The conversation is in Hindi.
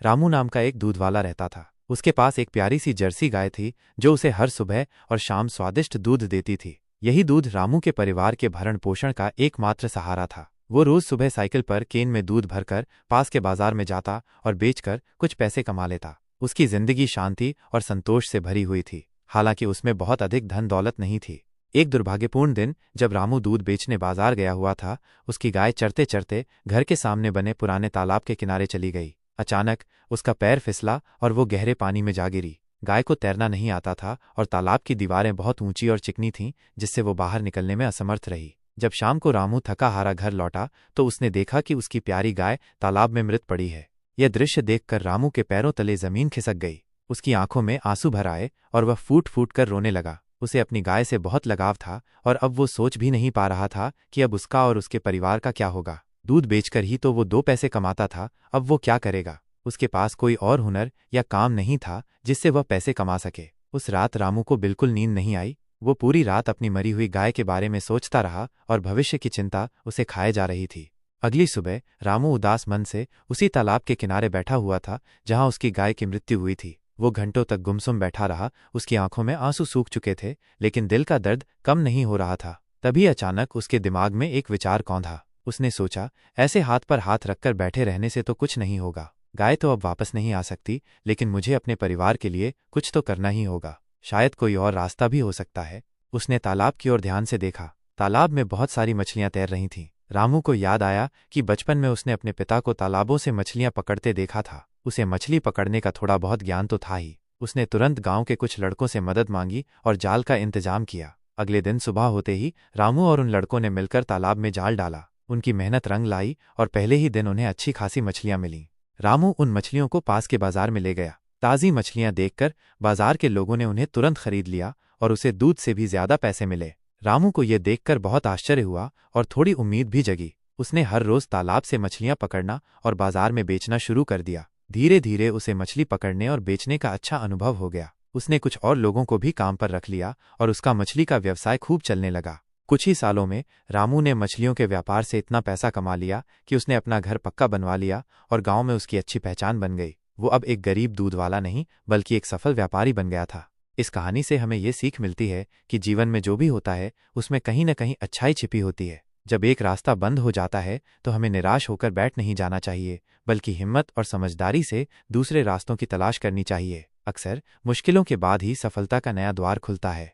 रामू नाम का एक दूध वाला रहता था। उसके पास एक प्यारी सी जर्सी गाय थी जो उसे हर सुबह और शाम स्वादिष्ट दूध देती थी। यही दूध रामू के परिवार के भरण पोषण का एकमात्र सहारा था। वो रोज सुबह साइकिल पर केन में दूध भरकर पास के बाजार में जाता और बेचकर कुछ पैसे कमा लेता। उसकी जिंदगी शांति और संतोष से भरी हुई थी, हालांकि उसमें बहुत अधिक धन दौलत नहीं थी। एक दुर्भाग्यपूर्ण दिन जब रामू दूध बेचने बाजार गया हुआ था, उसकी गाय चरते चरते घर के सामने बने पुराने तालाब के किनारे चली गई। अचानक उसका पैर फिसला और वो गहरे पानी में जा गिरी। गाय को तैरना नहीं आता था और तालाब की दीवारें बहुत ऊंची और चिकनी थीं, जिससे वो बाहर निकलने में असमर्थ रही। जब शाम को रामू थका हारा घर लौटा तो उसने देखा कि उसकी प्यारी गाय तालाब में मृत पड़ी है। यह दृश्य देखकर रामू के पैरों तले जमीन खिसक गई। उसकी आंखों में आंसू भर आए और वह फूट फूट कर रोने लगा। उसे अपनी गाय से बहुत लगाव था और अब वो सोच भी नहीं पा रहा था कि अब उसका और उसके परिवार का क्या होगा। दूध बेचकर ही तो वो 2 पैसे कमाता था, अब वो क्या करेगा। उसके पास कोई और हुनर या काम नहीं था जिससे वह पैसे कमा सके। उस रात रामू को बिल्कुल नींद नहीं आई। वो पूरी रात अपनी मरी हुई गाय के बारे में सोचता रहा और भविष्य की चिंता उसे खाए जा रही थी। अगली सुबह रामू उदास मन से उसी तालाब के किनारे बैठा हुआ था जहां उसकी गाय की मृत्यु हुई थी। वो घंटों तक गुमसुम बैठा रहा। उसकी आंखों में आंसू सूख चुके थे, लेकिन दिल का दर्द कम नहीं हो रहा था। तभी अचानक उसके दिमाग में एक विचार कौंधा। उसने सोचा, ऐसे हाथ पर हाथ रखकर बैठे रहने से तो कुछ नहीं होगा। गाय तो अब वापस नहीं आ सकती, लेकिन मुझे अपने परिवार के लिए कुछ तो करना ही होगा। शायद कोई और रास्ता भी हो सकता है। उसने तालाब की ओर ध्यान से देखा। तालाब में बहुत सारी मछलियां तैर रही थीं। रामू को याद आया कि बचपन में उसने अपने पिता को तालाबों से मछलियां पकड़ते देखा था। उसे मछली पकड़ने का थोड़ा बहुत ज्ञान तो था ही। उसने तुरंत गांव के कुछ लड़कों से मदद मांगी और जाल का इंतजाम किया। अगले दिन सुबह होते ही रामू और उन लड़कों ने मिलकर तालाब में जाल डाला। उनकी मेहनत रंग लाई और पहले ही दिन उन्हें अच्छी खासी मछलियां मिलीं। रामू उन मछलियों को पास के बाजार में ले गया। ताज़ी मछलियां देखकर बाजार के लोगों ने उन्हें तुरंत खरीद लिया और उसे दूध से भी ज्यादा पैसे मिले। रामू को यह देखकर बहुत आश्चर्य हुआ और थोड़ी उम्मीद भी जगी। उसने हर रोज तालाब से मछलियां पकड़ना और बाजार में बेचना शुरू कर दिया। धीरे धीरे उसे मछली पकड़ने और बेचने का अच्छा अनुभव हो गया। उसने कुछ और लोगों को भी काम पर रख लिया और उसका मछली का व्यवसाय खूब चलने लगा। कुछ ही सालों में रामू ने मछलियों के व्यापार से इतना पैसा कमा लिया कि उसने अपना घर पक्का बनवा लिया और गांव में उसकी अच्छी पहचान बन गई। वो अब एक गरीब दूध वाला नहीं बल्कि एक सफल व्यापारी बन गया था। इस कहानी से हमें ये सीख मिलती है कि जीवन में जो भी होता है उसमें कहीं न कहीं अच्छाई छिपी होती है। जब एक रास्ता बंद हो जाता है तो हमें निराश होकर बैठ नहीं जाना चाहिए, बल्कि हिम्मत और समझदारी से दूसरे रास्तों की तलाश करनी चाहिए। अक्सर मुश्किलों के बाद ही सफलता का नया द्वार खुलता है।